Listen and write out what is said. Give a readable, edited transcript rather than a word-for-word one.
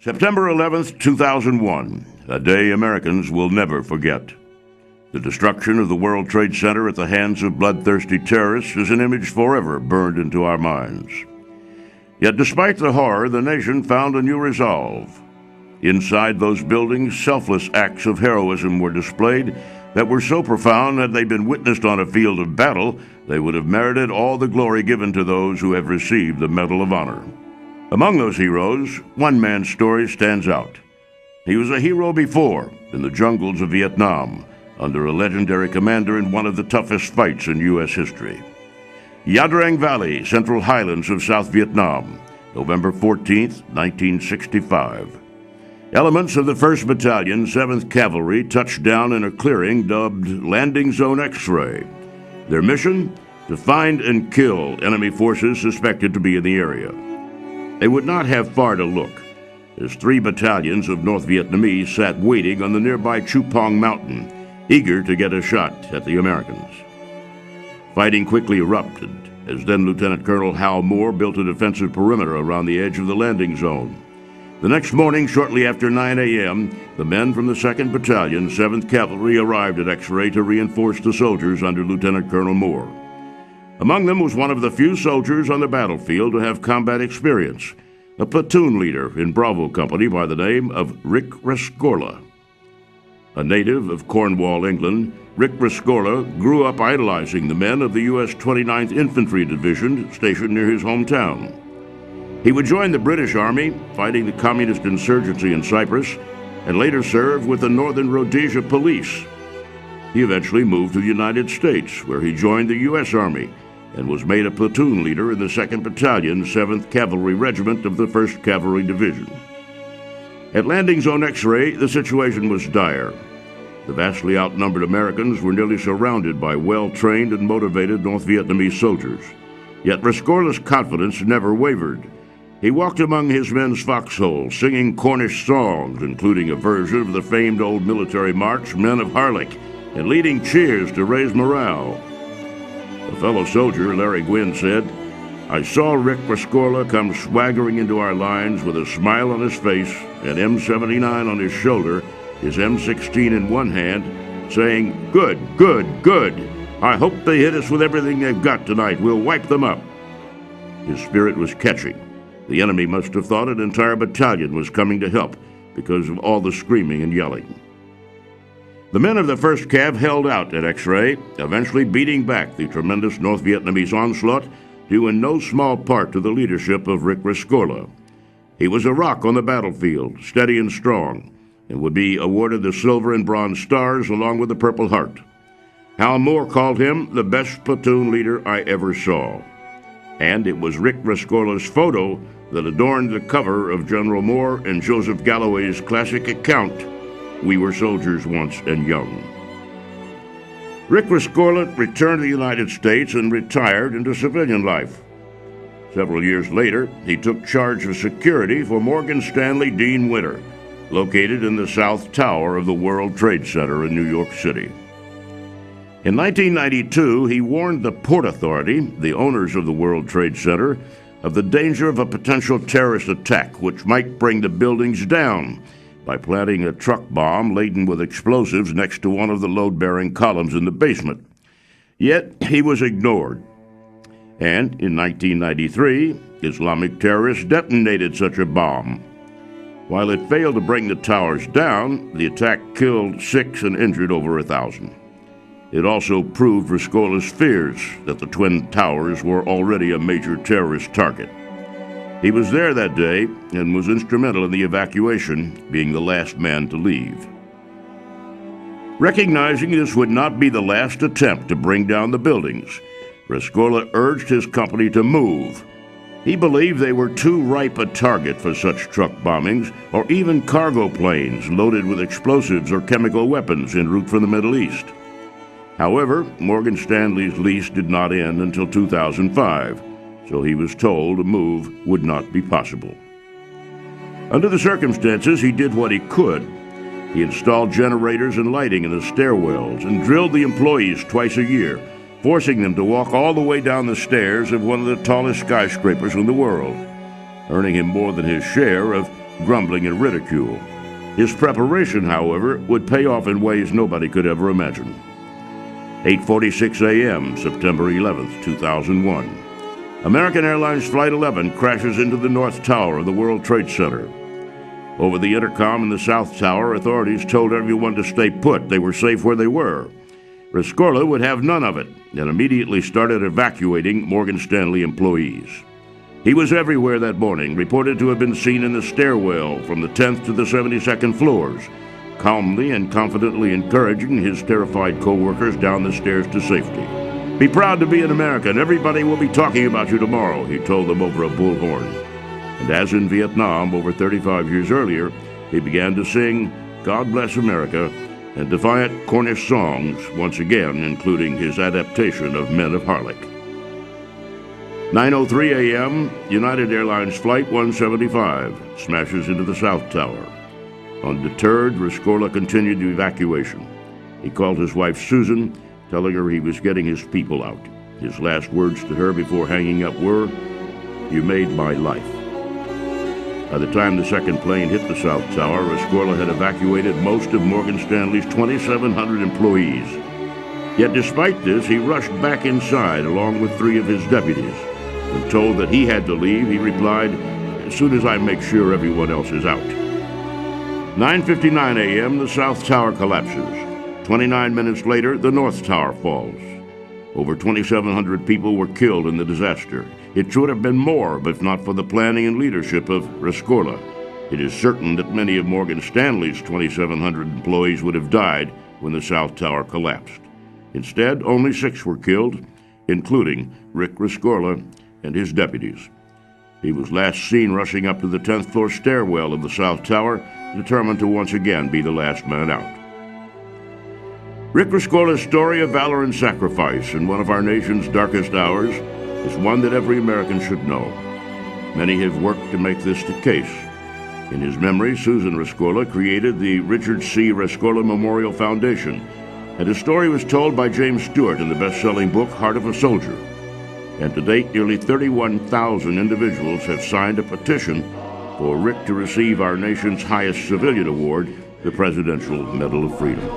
September 11th, 2001, a day Americans will never forget. The destruction of the World Trade Center at the hands of bloodthirsty terrorists is an image forever burned into our minds. Yet despite the horror, the nation found a new resolve. Inside those buildings, selfless acts of heroism were displayed that were so profound had they been witnessed on a field of battle, they would have merited all the glory given to those who have received the Medal of Honor. Among those heroes, one man's story stands out. He was a hero before, in the jungles of Vietnam, under a legendary commander in one of the toughest fights in U.S. history. Nha Trang Valley, Central Highlands of South Vietnam, November 14, 1965. Elements of the 1st Battalion, 7th Cavalry touched down in a clearing dubbed Landing Zone X-Ray. Their mission? To find and kill enemy forces suspected to be in the area. They would not have far to look, as 3 battalions of North Vietnamese sat waiting on the nearby Chupong Mountain, eager to get a shot at the Americans. Fighting quickly erupted, as then Lieutenant Colonel Hal Moore built a defensive perimeter around the edge of the landing zone. The next morning, shortly after 9 a.m., the men from the 2nd Battalion, 7th Cavalry arrived at X-Ray to reinforce the soldiers under Lieutenant Colonel Moore. Among them was one of the few soldiers on the battlefield to have combat experience, a platoon leader in Bravo Company by the name of Rick Rescorla. A native of Cornwall, England, Rick Rescorla grew up idolizing the men of the U.S. 29th Infantry Division stationed near his hometown. He would join the British Army, fighting the communist insurgency in Cyprus, and later serve with the Northern Rhodesia Police. He eventually moved to the United States, where he joined the U.S. Army and was made a platoon leader in the 2nd Battalion, 7th Cavalry Regiment of the 1st Cavalry Division. At Landing Zone X-Ray, the situation was dire. The vastly outnumbered Americans were nearly surrounded by well-trained and motivated North Vietnamese soldiers. Yet Rescorla's confidence never wavered. He walked among his men's foxholes, singing Cornish songs, including a version of the famed old military march, Men of Harlech, and leading cheers to raise morale. A fellow soldier, Larry Gwynn, said, "I saw Rick Rescorla come swaggering into our lines with a smile on his face, an M79 on his shoulder, his M16 in one hand, saying, 'Good, good, good. I hope they hit us with everything they've got tonight. We'll wipe them up.' His spirit was catching. The enemy must have thought an entire battalion was coming to help because of all the screaming and yelling. The men of the 1st Cav held out at X-Ray, eventually beating back the tremendous North Vietnamese onslaught, due in no small part to the leadership of Rick Rescorla. He was a rock on the battlefield, steady and strong, and would be awarded the Silver and Bronze Stars along with the Purple Heart. Hal Moore called him the best platoon leader I ever saw. And it was Rick Rescorla's photo that adorned the cover of General Moore and Joseph Galloway's classic account, We Were Soldiers Once and Young. Rick Rescorla returned to the United States and retired into civilian life. Several years later, he took charge of security for Morgan Stanley Dean Winter, located in the South Tower of the World Trade Center in New York City. In 1992, he warned the Port Authority, the owners of the World Trade Center, of the danger of a potential terrorist attack which might bring the buildings down by planting a truck bomb laden with explosives next to one of the load-bearing columns in the basement. Yet he was ignored. And in 1993, Islamic terrorists detonated such a bomb. While it failed to bring the towers down, the attack killed 6 and injured over 1,000. It also proved Rescorla's fears that the Twin Towers were already a major terrorist target. He was there that day and was instrumental in the evacuation, being the last man to leave. Recognizing this would not be the last attempt to bring down the buildings, Rescorla urged his company to move. He believed they were too ripe a target for such truck bombings or even cargo planes loaded with explosives or chemical weapons en route from the Middle East. However, Morgan Stanley's lease did not end until 2005, so he was told a move would not be possible. Under the circumstances, he did what he could. He installed generators and lighting in the stairwells and drilled the employees twice a year, forcing them to walk all the way down the stairs of one of the tallest skyscrapers in the world, earning him more than his share of grumbling and ridicule. His preparation, however, would pay off in ways nobody could ever imagine. 8:46 a.m., September 11th, 2001. American Airlines Flight 11 crashes into the North Tower of the World Trade Center. Over the intercom in the South Tower, authorities told everyone to stay put. They were safe where they were. Rescorla would have none of it and immediately started evacuating Morgan Stanley employees. He was everywhere that morning, reported to have been seen in the stairwell from the 10th to the 72nd floors, calmly and confidently encouraging his terrified co-workers down the stairs to safety. "Be proud to be an American. Everybody will be talking about you tomorrow," he told them over a bullhorn. And as in Vietnam over 35 years earlier, he began to sing "God Bless America" and defiant Cornish songs, once again including his adaptation of Men of Harlech. 9:03 a.m., United Airlines Flight 175 smashes into the South Tower. Undeterred, Rescorla continued the evacuation. He called his wife Susan, telling her he was getting his people out. His last words to her before hanging up were, "You made my life." By the time the second plane hit the South Tower, Rescorla had evacuated most of Morgan Stanley's 2,700 employees. Yet despite this, he rushed back inside along with 3 of his deputies. When told that he had to leave, he replied, "As soon as I make sure everyone else is out." 9:59 a.m., the South Tower collapses. 29 minutes later, the North Tower falls. Over 2,700 people were killed in the disaster. It should have been more, if not for the planning and leadership of Rescorla. It is certain that many of Morgan Stanley's 2,700 employees would have died when the South Tower collapsed. Instead, only 6 were killed, including Rick Rescorla and his deputies. He was last seen rushing up to the 10th floor stairwell of the South Tower, determined to once again be the last man out. Rick Rescorla's story of valor and sacrifice in one of our nation's darkest hours is one that every American should know. Many have worked to make this the case. In his memory, Susan Rescorla created the Richard C. Rescorla Memorial Foundation, and his story was told by James Stewart in the best-selling book Heart of a Soldier. And to date, nearly 31,000 individuals have signed a petition for Rick to receive our nation's highest civilian award, the Presidential Medal of Freedom.